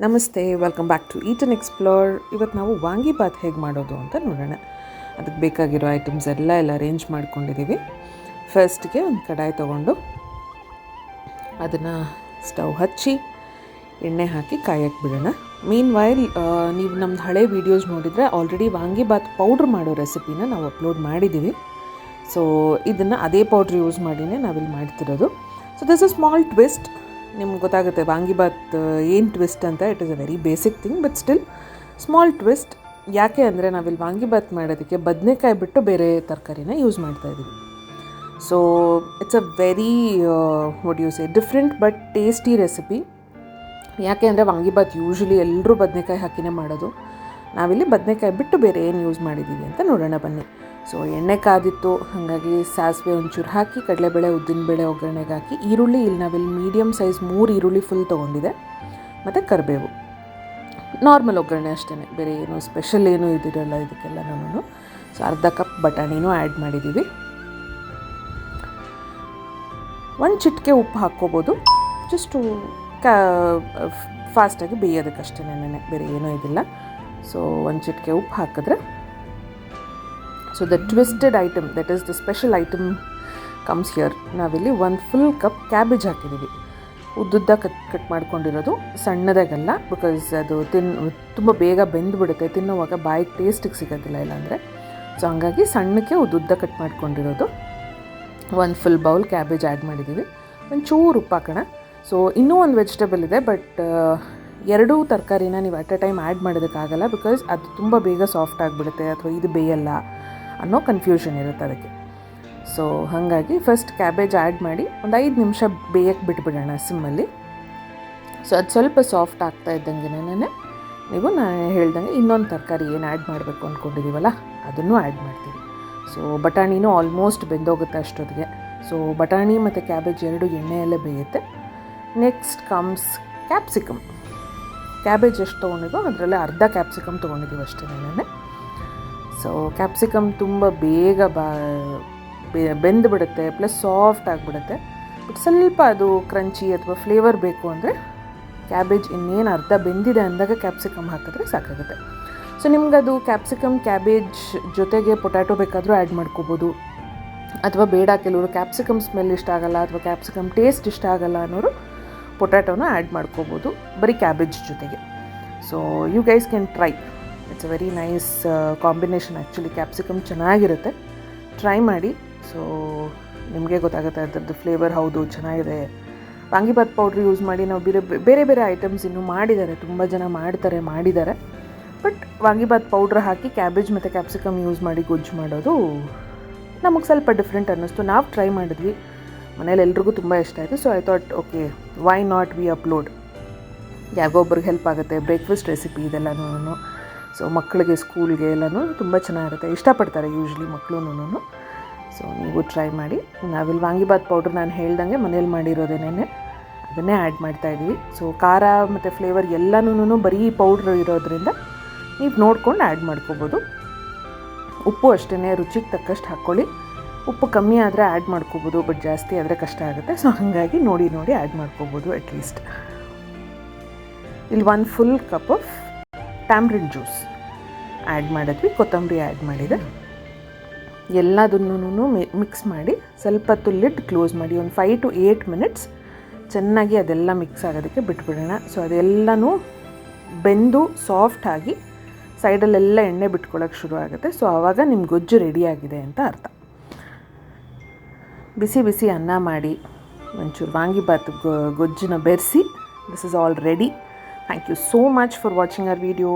ನಮಸ್ತೆ, welcome back to eat and explore. ಇವತ್ತು ನಾವು ವಾಂಗಿಬಾತ್ ಹೇಗೆ ಮಾಡೋದು ಅಂತ ನೋಡೋಣ. ಅದಕ್ಕೆ ಬೇಕಾಗಿರೋ ಐಟಮ್ಸ್ ಎಲ್ಲ ಅರೇಂಜ್ ಮಾಡ್ಕೊಂಡಿದ್ದೀವಿ. ಫಸ್ಟ್ಗೆ ಒಂದು ಕಡಾಯಿ ತೊಗೊಂಡು ಅದನ್ನು ಸ್ಟವ್ ಹಚ್ಚಿ ಎಣ್ಣೆ ಹಾಕಿ ಕಾಯಕ್ಕೆ ಬಿಡೋಣ. ಮೀನ್ ವೈಲ್ ನೀವು ನಮ್ಮದು ಹಳೆ ವೀಡಿಯೋಸ್ ನೋಡಿದರೆ ಆಲ್ರೆಡಿ ವಾಂಗಿಬಾತ್ ಪೌಡ್ರ್ ಮಾಡೋ ರೆಸಿಪಿನ ನಾವು ಅಪ್ಲೋಡ್ ಮಾಡಿದ್ದೀವಿ. ಸೊ ಇದನ್ನು ಅದೇ ಪೌಡ್ರ್ ಯೂಸ್ ಮಾಡಿನೇ ನಾವಿಲ್ಲಿ ಮಾಡ್ತಿರೋದು. So this a small twist. ನಿಮ್ಗೆ ಗೊತ್ತಾಗುತ್ತೆ ವಾಂಗಿಬಾತ್ ಏನು ಟ್ವಿಸ್ಟ್ ಅಂತ. It is a very basic thing, but still small twist. ಯಾಕೆ ಅಂದರೆ ನಾವಿಲ್ಲಿ ವಾಂಗಿಬಾತ್ ಮಾಡೋದಕ್ಕೆ ಬದನೆಕಾಯಿ ಬಿಟ್ಟು ಬೇರೆ ತರಕಾರಿನ ಯೂಸ್ ಮಾಡ್ತಾಯಿದ್ದೀವಿ. So it's a very what you say different but tasty recipe. ಯಾಕೆ ಅಂದರೆ ವಾಂಗಿಬಾತ್ ಯೂಶ್ವಲಿ ಎಲ್ಲರೂ ಬದನೆಕಾಯಿ ಹಾಕಿನೇ ಮಾಡೋದು. ನಾವಿಲ್ಲಿ ಬದನೆಕಾಯಿ ಬಿಟ್ಟು ಬೇರೆ ಏನು ಯೂಸ್ ಮಾಡಿದ್ದೀವಿ ಅಂತ ನೋಡೋಣ ಬನ್ನಿ. ಸೊ ಎಣ್ಣೆ ಕಾದಿತ್ತು, ಹಾಗಾಗಿ ಸಾಸಿವೆ ಒಂಚೂರು ಹಾಕಿ ಕಡಲೆಬೇಳೆ ಉದ್ದಿನಬೇಳೆ ಒಗ್ಗರಣೆಗೆ ಹಾಕಿ ಈರುಳ್ಳಿ ಇಲ್ಲಿ ನಾವಿಲ್ಲಿ ಮೀಡಿಯಮ್ ಸೈಜ್ 3 ಈರುಳ್ಳಿ ಫುಲ್ ತೊಗೊಂಡಿದೆ, ಮತ್ತು ಕರಿಬೇವು. ನಾರ್ಮಲ್ ಒಗ್ಗರಣೆ ಅಷ್ಟೇ, ಬೇರೆ ಏನು ಸ್ಪೆಷಲ್ ಏನೂ ಇದಿರಲ್ಲ ಇದಕ್ಕೆಲ್ಲನೂ. ಸೊ ಅರ್ಧ ಕಪ್ ಬಟಾಣಿನೂ ಆ್ಯಡ್ ಮಾಡಿದ್ದೀವಿ. 1 ಚಿಟಿಕೆ ಉಪ್ಪು ಹಾಕ್ಕೋಬೋದು, ಜಸ್ಟು ಫಾಸ್ಟಾಗಿ ಬೇಯೋದಕ್ಕಷ್ಟೇ, ಬೇರೆ ಏನೂ ಇದಿಲ್ಲ. ಸೊ 1 ಚಿಟಿಕೆ ಉಪ್ಪು ಹಾಕಿದ್ರೆ so the twisted item, that is the special item comes here. ನಾವಿಲ್ಲಿ 1 ಫುಲ್ ಕಪ್ ಕ್ಯಾಬೇಜ್ ಹಾಕಿದ್ದೀವಿ. ಉದ್ದುದ್ದ ಕಟ್ ಮಾಡ್ಕೊಂಡಿರೋದು, ಸಣ್ಣದಾಗಲ್ಲ. ಬಿಕಾಸ್ ಅದು ತುಂಬ ಬೇಗ ಬೆಂದುಬಿಡುತ್ತೆ, ತಿನ್ನುವಾಗ ಬಾಯಿಗೆ ಟೇಸ್ಟಿಗೆ ಸಿಗೋದಿಲ್ಲ ಇಲ್ಲಾಂದರೆ. ಸೊ ಹಂಗಾಗಿ ಸಣ್ಣಕ್ಕೆ ಉದ್ದುದ್ದ ಕಟ್ ಮಾಡ್ಕೊಂಡಿರೋದು 1 ಫುಲ್ ಬೌಲ್ ಕ್ಯಾಬೇಜ್ ಆ್ಯಡ್ ಮಾಡಿದ್ದೀವಿ. ಒಂಚೂರು ಉಪ್ಪು ಹಾಕೋಣ. ಸೊ ಇನ್ನೂ ಒಂದು ವೆಜಿಟೇಬಲ್ ಇದೆ, ಬಟ್ ಎರಡೂ ತರಕಾರಿನ ನೀವು ಅಟ್ ಎ ಟೈಮ್ ಆ್ಯಡ್ ಮಾಡೋದಕ್ಕಾಗಲ್ಲ, ಬಿಕಾಸ್ ಅದು ತುಂಬ ಬೇಗ ಸಾಫ್ಟ್ ಆಗಿಬಿಡುತ್ತೆ ಅಥವಾ ಇದು ಬೇಯಲ್ಲ ಅನ್ನೋ ಕನ್ಫ್ಯೂಷನ್ ಇರುತ್ತೆ ಅದಕ್ಕೆ. ಸೊ ಹಾಗಾಗಿ ಫಸ್ಟ್ ಕ್ಯಾಬೇಜ್ ಆ್ಯಡ್ ಮಾಡಿ ಒಂದು 5 ನಿಮಿಷ ಬೇಯಕ್ಕೆ ಬಿಟ್ಬಿಡೋಣ ಸಿಮ್ಮಲ್ಲಿ. ಸೊ ಅದು ಸ್ವಲ್ಪ ಸಾಫ್ಟ್ ಆಗ್ತಾ ಇದ್ದಂಗೆ ನೀವು ನಾನು ಹೇಳ್ದಂಗೆ ಇನ್ನೊಂದು ತರಕಾರಿ ಏನು ಆ್ಯಡ್ ಮಾಡಬೇಕು ಅಂದ್ಕೊಂಡಿದ್ದೀವಲ್ಲ ಅದನ್ನು ಆ್ಯಡ್ ಮಾಡ್ತೀವಿ. ಸೊ ಬಟಾಣಿನೂ ಆಲ್ಮೋಸ್ಟ್ ಬೆಂದೋಗುತ್ತೆ ಅಷ್ಟೊತ್ತಿಗೆ. ಸೊ ಬಟಾಣಿ ಮತ್ತು ಕ್ಯಾಬೇಜ್ ಎರಡು ಎಣ್ಣೆಯಲ್ಲೇ ಬೇಯುತ್ತೆ. Next comes capsicum. ಕ್ಯಾಬೇಜ್ ಎಷ್ಟು ತೊಗೊಂಡಿದ್ದೋ ಅದರಲ್ಲೇ ಅರ್ಧ ಕ್ಯಾಪ್ಸಿಕಮ್ ತೊಗೊಂಡಿದ್ದೀವಿ ಅಷ್ಟೇ. ಸೊ ಕ್ಯಾಪ್ಸಿಕಮ್ ತುಂಬ ಬೇಗ ಬೆಂದುಬಿಡುತ್ತೆ, ಪ್ಲಸ್ ಸಾಫ್ಟ್ ಆಗಿಬಿಡುತ್ತೆ. ಬಟ್ ಸ್ವಲ್ಪ ಅದು ಕ್ರಂಚಿ ಅಥವಾ ಫ್ಲೇವರ್ ಬೇಕು ಅಂದರೆ ಕ್ಯಾಬೇಜ್ ಇನ್ನೇನು ಅರ್ಧ ಬೆಂದಿದೆ ಅಂದಾಗ ಕ್ಯಾಪ್ಸಿಕಮ್ ಹಾಕಿದ್ರೆ ಸಾಕಾಗುತ್ತೆ. ಸೊ ನಿಮ್ಗದು ಕ್ಯಾಪ್ಸಿಕಮ್ ಕ್ಯಾಬೇಜ್ ಜೊತೆಗೆ ಪೊಟ್ಯಾಟೊ ಬೇಕಾದರೂ ಆ್ಯಡ್ ಮಾಡ್ಕೋಬೋದು, ಅಥವಾ ಬೇಡ ಕೆಲವರು ಕ್ಯಾಪ್ಸಿಕಮ್ ಸ್ಮೆಲ್ ಇಷ್ಟ ಆಗಲ್ಲ ಅಥವಾ ಕ್ಯಾಪ್ಸಿಕಮ್ ಟೇಸ್ಟ್ ಇಷ್ಟ ಆಗಲ್ಲ ಅನ್ನೋರು ಪೊಟ್ಯಾಟೋನ ಆ್ಯಡ್ ಮಾಡ್ಕೋಬೋದು ಬರೀ ಕ್ಯಾಬೇಜ್ ಜೊತೆಗೆ. So you guys can try. It's a very nice combination. Actually capsicum ಚೆನ್ನಾಗಿರುತ್ತೆ, ಟ್ರೈ ಮಾಡಿ. ಸೊ ನಿಮಗೆ ಗೊತ್ತಾಗುತ್ತೆ ಅದರದ್ದು ಫ್ಲೇವರ್. ಹೌದು ಚೆನ್ನಾಗಿದೆ. ವಾಂಗಿಬಾತ್ ಪೌಡ್ರ್ ಯೂಸ್ ಮಾಡಿ ನಾವು ಬೇರೆ ಬೇರೆ ಐಟಮ್ಸ್ ಇನ್ನೂ ತುಂಬ ಜನ ಮಾಡಿದ್ದಾರೆ. ಬಟ್ ವಾಂಗಿಬಾತ್ ಪೌಡ್ರ್ ಹಾಕಿ ಕ್ಯಾಬೇಜ್ ಮತ್ತು ಕ್ಯಾಪ್ಸಿಕಮ್ ಯೂಸ್ ಮಾಡಿ ಗೊಜ್ಜು ಮಾಡೋದು ನಮಗೆ ಸ್ವಲ್ಪ ಡಿಫ್ರೆಂಟ್ ಅನ್ನಿಸ್ತು. ನಾವು ಟ್ರೈ ಮಾಡಿದ್ವಿ, ಮನೇಲಿ ಎಲ್ರಿಗೂ ತುಂಬ ಇಷ್ಟ ಆಯಿತು. So I thought okay, why not we upload. ಯಾರಿಗೊಬ್ರಿಗೆ ಹೆಲ್ಪ್ ಆಗುತ್ತೆ. ಬ್ರೇಕ್ಫಾಸ್ಟ್ ರೆಸಿಪಿ ಇದೆಲ್ಲನೂ. ಸೊ ಮಕ್ಕಳಿಗೆ ಸ್ಕೂಲ್ಗೆ ಎಲ್ಲನೂ ತುಂಬ ಚೆನ್ನಾಗಿರುತ್ತೆ, ಇಷ್ಟಪಡ್ತಾರೆ ಯೂಶ್ವಲಿ ಮಕ್ಕಳು. ಸೊ ನೀವು ಟ್ರೈ ಮಾಡಿ. ನಾವಿಲ್ಲಿ ವಾಂಗಿಬಾತ್ ಪೌಡ್ರ್ ನಾನು ಹೇಳ್ದಂಗೆ ಮನೇಲಿ ಮಾಡಿರೋದೇನೆ, ಅದನ್ನೇ ಆ್ಯಡ್ ಮಾಡ್ತಾಯಿದ್ದೀವಿ. ಸೊ ಖಾರ ಮತ್ತು ಫ್ಲೇವರ್ ಎಲ್ಲನೂ ಬರೀ ಪೌಡ್ರ್ ಇರೋದ್ರಿಂದ ನೀವು ನೋಡ್ಕೊಂಡು ಆ್ಯಡ್ ಮಾಡ್ಕೋಬೋದು. ಉಪ್ಪು ಅಷ್ಟೇ ರುಚಿಗೆ ತಕ್ಕಷ್ಟು ಹಾಕ್ಕೊಳ್ಳಿ. ಉಪ್ಪು ಕಮ್ಮಿ ಆದರೆ ಆ್ಯಡ್ ಮಾಡ್ಕೋಬೋದು, ಬಟ್ ಜಾಸ್ತಿ ಆದರೆ ಕಷ್ಟ ಆಗುತ್ತೆ. ಸೊ ಹಾಗಾಗಿ ನೋಡಿ ಆ್ಯಡ್ ಮಾಡ್ಕೋಬೋದು ಅಟ್ಲೀಸ್ಟ್. ಇಲ್ಲಿ 1 full cup of tamarind juice add ಮಾಡಿದ್ವಿ, ಕೊತ್ತಂಬರಿ ಆ್ಯಡ್ ಮಾಡಿದೆ. ಎಲ್ಲದನ್ನೂ ಮಿಕ್ಸ್ ಮಾಡಿ ಸ್ವಲ್ಪ ಹೊತ್ತು ಲಿಡ್ ಕ್ಲೋಸ್ ಮಾಡಿ ಒಂದು 5 to 8 ಮಿನಿಟ್ಸ್ ಚೆನ್ನಾಗಿ ಅದೆಲ್ಲ ಮಿಕ್ಸ್ ಆಗೋದಕ್ಕೆ ಬಿಟ್ಬಿಡೋಣ. ಸೊ ಅದೆಲ್ಲನೂ ಬೆಂದು ಸಾಫ್ಟಾಗಿ ಸೈಡಲ್ಲೆಲ್ಲ ಎಣ್ಣೆ ಬಿಟ್ಕೊಳ್ಳೋಕೆ ಶುರು ಆಗುತ್ತೆ. ಸೊ ಆವಾಗ ನಿಮ್ಮ ಗೊಜ್ಜು ರೆಡಿಯಾಗಿದೆ ಅಂತ ಅರ್ಥ. ಬಿಸಿ ಬಿಸಿ ಅನ್ನ ಮಾಡಿ ಒಂಚೂರು ವಾಂಗಿಬಾತ್ ಗೊಜ್ಜನ್ನ ಬೆರೆಸಿ, this is all ready. Thank you so much for watching our video.